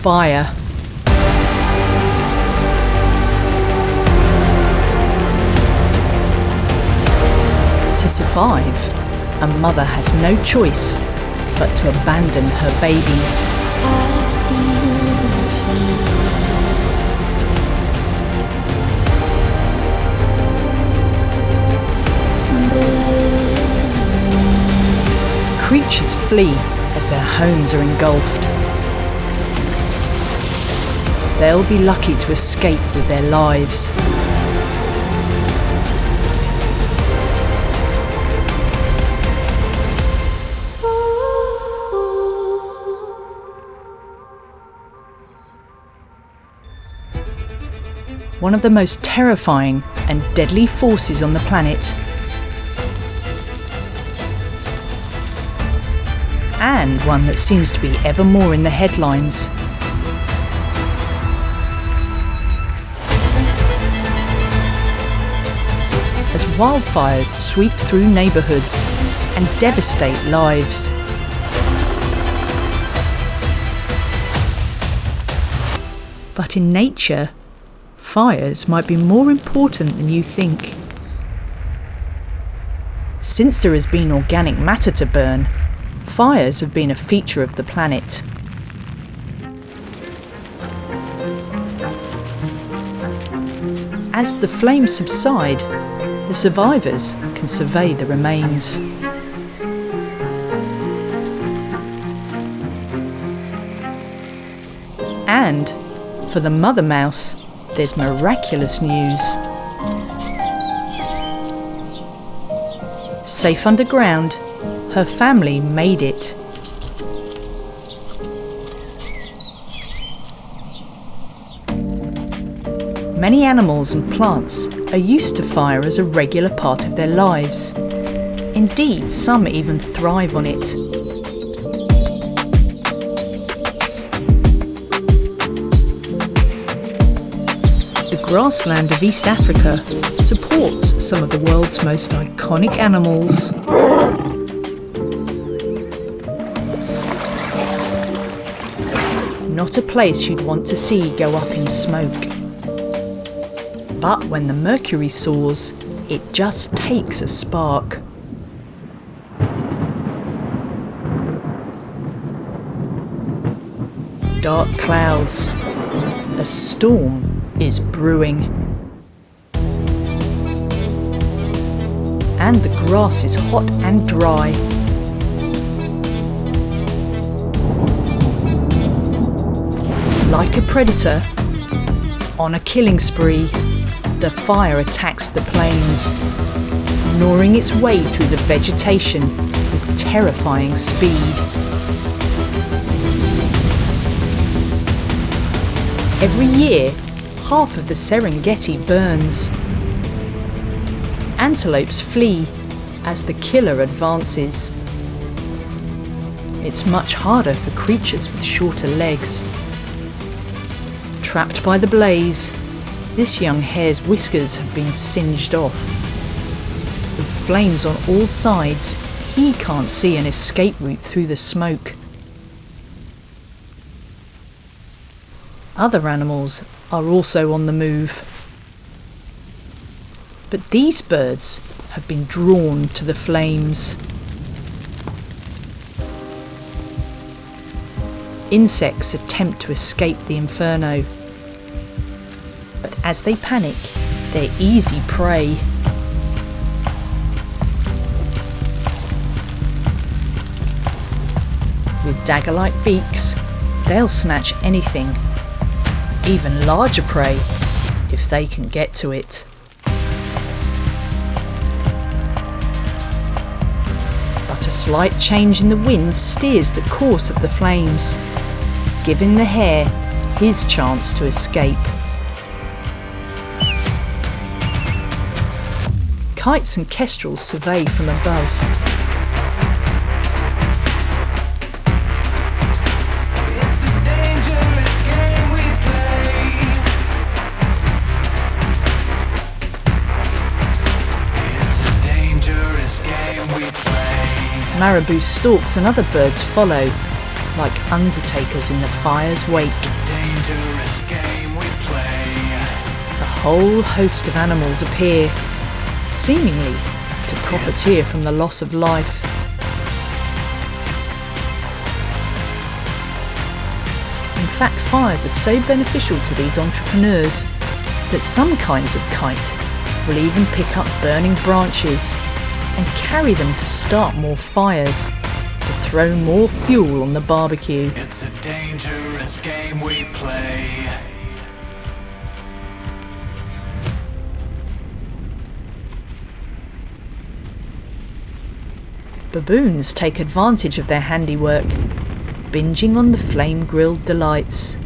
fire. To survive, a mother has no choice but to abandon her babies. Creatures flee as their homes are engulfed. They'll be lucky to escape with their lives. One of the most terrifying and deadly forces on the planet. And one that seems to be ever more in the headlines. As wildfires sweep through neighbourhoods and devastate lives. But in nature, fires might be more important than you think. Since there has been organic matter to burn, fires have been a feature of the planet. As the flames subside, the survivors can survey the remains. And for the mother mouse, there's miraculous news. Safe underground, her family made it. Many animals and plants are used to fire as a regular part of their lives. Indeed, some even thrive on it. The grassland of East Africa supports some of the world's most iconic animals. Not a place you'd want to see go up in smoke. But when the mercury soars, it just takes a spark. Dark clouds. A storm is brewing. And the grass is hot and dry. Like a predator, on a killing spree, the fire attacks the plains, gnawing its way through the vegetation with terrifying speed. Every year, half of the Serengeti burns. Antelopes flee as the killer advances. It's much harder for creatures with shorter legs. Trapped by the blaze, this young hare's whiskers have been singed off. With flames on all sides, he can't see an escape route through the smoke. Other animals are also on the move. But these birds have been drawn to the flames. Insects attempt to escape the inferno. But as they panic, they're easy prey. With dagger-like beaks, they'll snatch anything, even larger prey, if they can get to it. But a slight change in the wind steers the course of the flames, giving the hare his chance to escape. Kites and kestrels survey from above. Marabou storks and other birds follow, like undertakers in the fire's wake. A whole host of animals appear, seemingly to profiteer from the loss of life. In fact, fires are so beneficial to these entrepreneurs that some kinds of kite will even pick up burning branches and carry them to start more fires, to throw more fuel on the barbecue. It's a dangerous game we play. Baboons take advantage of their handiwork, binging on the flame-grilled delights.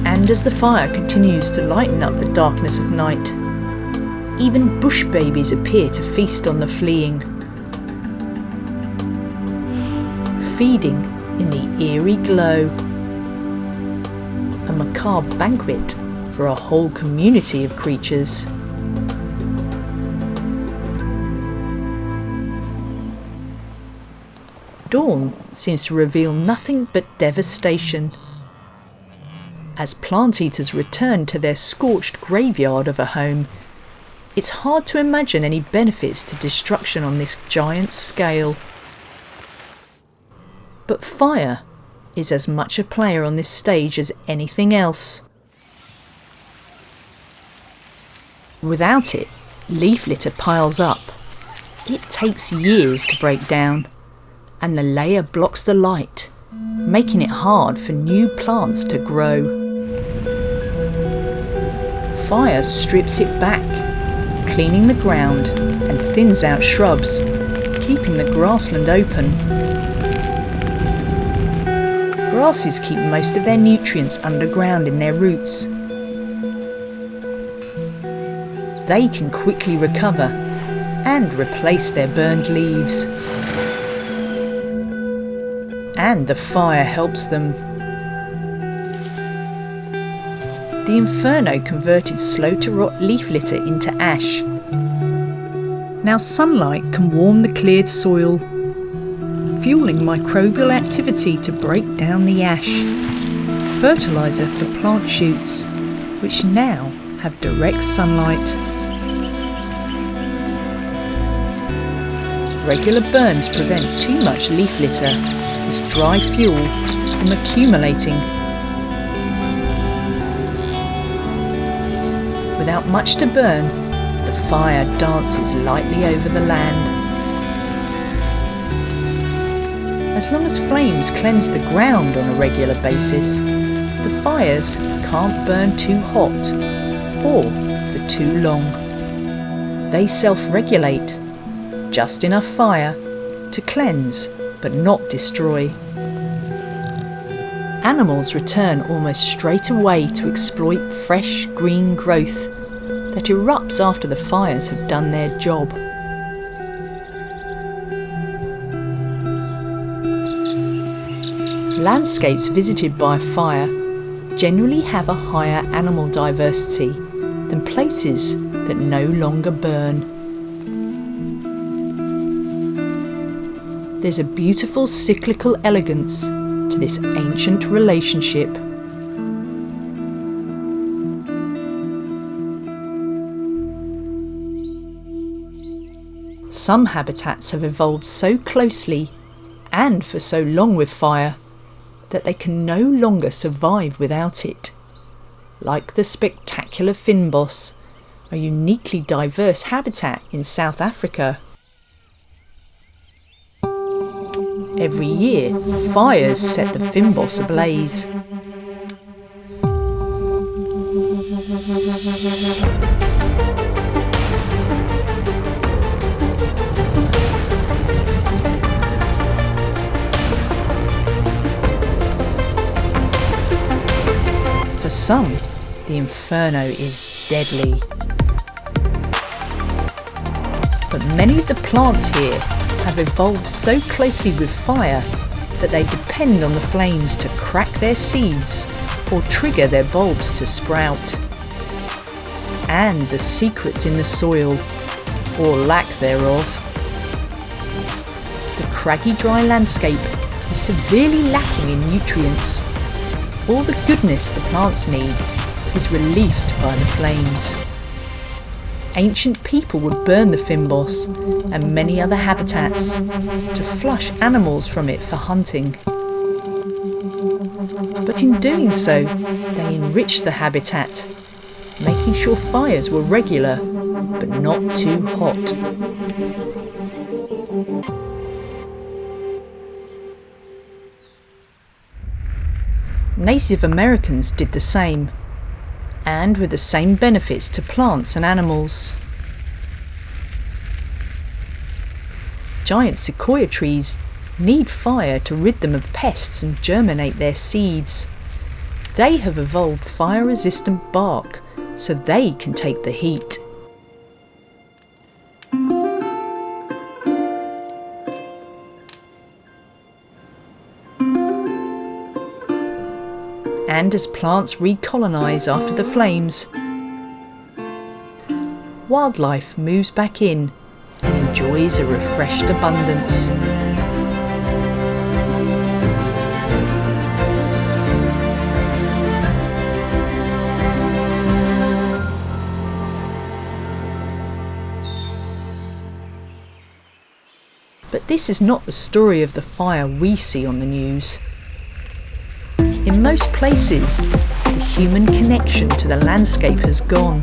And as the fire continues to lighten up the darkness of night, even bush babies appear to feast on the fleeing, feeding in the eerie glow. A macabre banquet for a whole community of creatures. Dawn seems to reveal nothing but devastation. As plant eaters return to their scorched graveyard of a home, it's hard to imagine any benefits to destruction on this giant scale. But fire is as much a player on this stage as anything else. Without it, leaf litter piles up. It takes years to break down, and the layer blocks the light, making it hard for new plants to grow. Fire strips it back, cleaning the ground and thins out shrubs, keeping the grassland open. Grasses keep most of their nutrients underground in their roots. They can quickly recover and replace their burned leaves. And the fire helps them. The inferno converted slow-to-rot leaf litter into ash. Now sunlight can warm the cleared soil, fueling microbial activity to break down the ash. Fertiliser for plant shoots, which now have direct sunlight. Regular burns prevent too much leaf litter, this dry fuel, from accumulating. Without much to burn, the fire dances lightly over the land. As long as flames cleanse the ground on a regular basis, the fires can't burn too hot or for too long. They self-regulate, just enough fire to cleanse but not destroy. Animals return almost straight away to exploit fresh green growth that erupts after the fires have done their job. Landscapes visited by fire generally have a higher animal diversity than places that no longer burn. There's a beautiful cyclical elegance to this ancient relationship. Some habitats have evolved so closely and for so long with fire that they can no longer survive without it, like the spectacular Fynbos, a uniquely diverse habitat in South Africa. Every year, fires set the Fynbos ablaze. For some, the inferno is deadly. But many of the plants here have evolved so closely with fire that they depend on the flames to crack their seeds or trigger their bulbs to sprout. and the secrets in the soil, or lack thereof. The craggy dry landscape is severely lacking in nutrients. All the goodness the plants need is released by the flames. Ancient people would burn the Fynbos and many other habitats to flush animals from it for hunting. But in doing so, they enriched the habitat, making sure fires were regular but not too hot. Native Americans did the same, and with the same benefits to plants and animals. Giant sequoia trees need fire to rid them of pests and germinate their seeds. They have evolved fire-resistant bark so they can take the heat. And as plants recolonise after the flames, wildlife moves back in and enjoys a refreshed abundance. But this is not the story of the fire we see on the news. In most places, the human connection to the landscape has gone.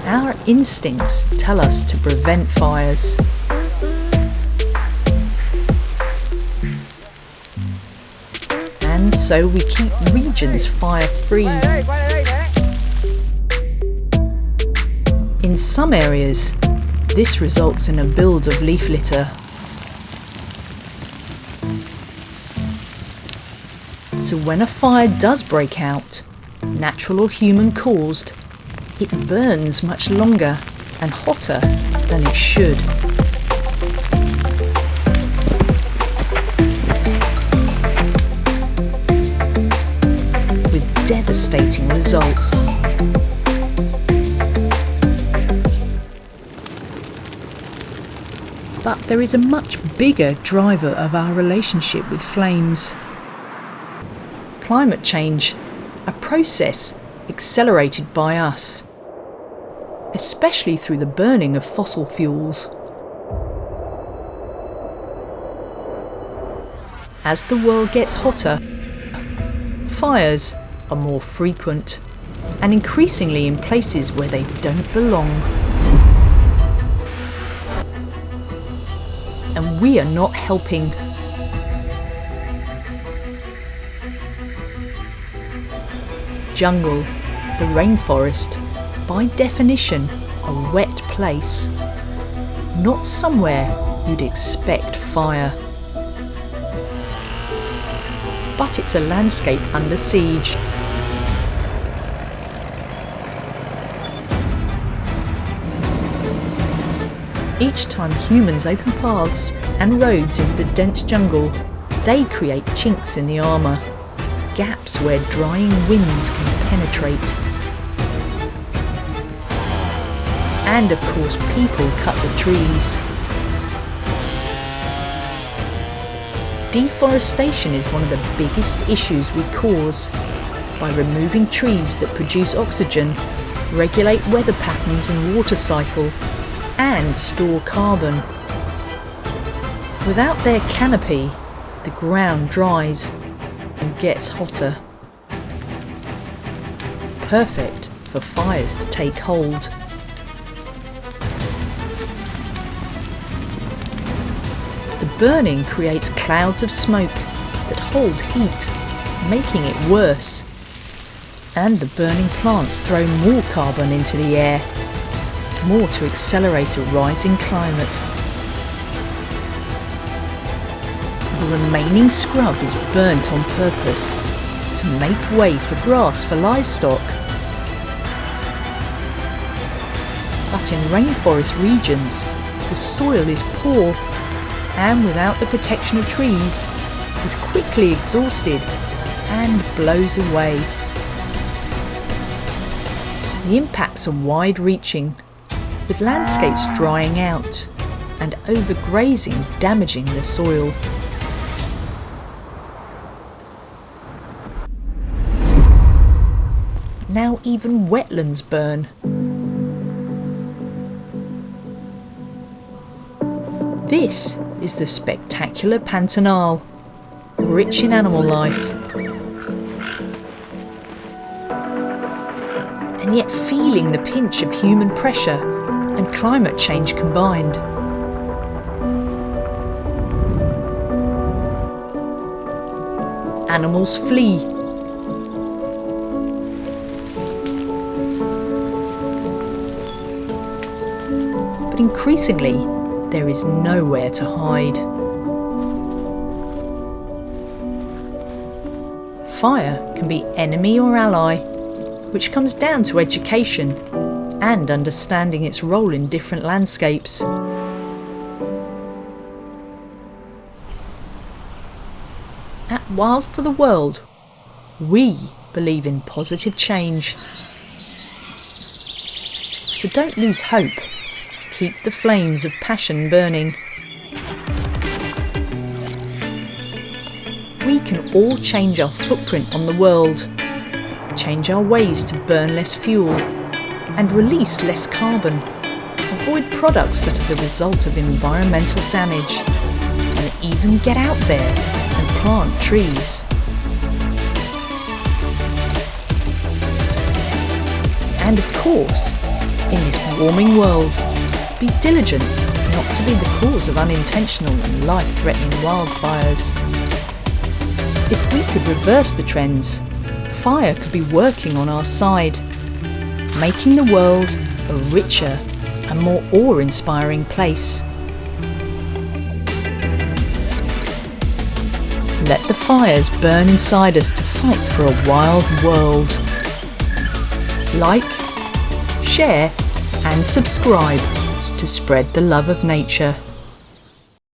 Our instincts tell us to prevent fires. And so we keep regions fire-free. In some areas, this results in a build of leaf litter. So when a fire does break out, natural or human caused, it burns much longer and hotter than it should. Devastating results. But there is a much bigger driver of our relationship with flames. Climate change, a process accelerated by us, especially through the burning of fossil fuels. As the world gets hotter, fires are more frequent and increasingly in places where they don't belong. And we are not helping. Jungle, the rainforest, by definition, a wet place, not somewhere you'd expect fire. But it's a landscape under siege. Each time humans open paths and roads into the dense jungle, they create chinks in the armour, gaps where drying winds can penetrate. And of course people cut the trees. Deforestation is one of the biggest issues we cause by removing trees that produce oxygen, regulate weather patterns and water cycle, and store carbon. Without their canopy, the ground dries and gets hotter. Perfect for fires to take hold. The burning creates clouds of smoke that hold heat, making it worse. And the burning plants throw more carbon into the air, more to accelerate a rising climate. The remaining scrub is burnt on purpose to make way for grass for livestock. But in rainforest regions, the soil is poor and without the protection of trees, is quickly exhausted and blows away. The impacts are wide-reaching, with landscapes drying out and overgrazing damaging the soil. Now even wetlands burn. This is the spectacular Pantanal, rich in animal life, and yet feeling the pinch of human pressure and climate change combined. Animals flee, but increasingly there is nowhere to hide. Fire can be enemy or ally, which comes down to education and understanding its role in different landscapes. At Wild for the World, we believe in positive change. So don't lose hope. Keep the flames of passion burning. We can all change our footprint on the world, change our ways to burn less fuel and release less carbon, avoid products that are the result of environmental damage, and even get out there and plant trees. And of course, in this warming world, be diligent not to be the cause of unintentional and life-threatening wildfires. If we could reverse the trends, fire could be working on our side, making the world a richer and more awe-inspiring place. Let the fires burn inside us to fight for a wild world. Like, share and subscribe to spread the love of nature.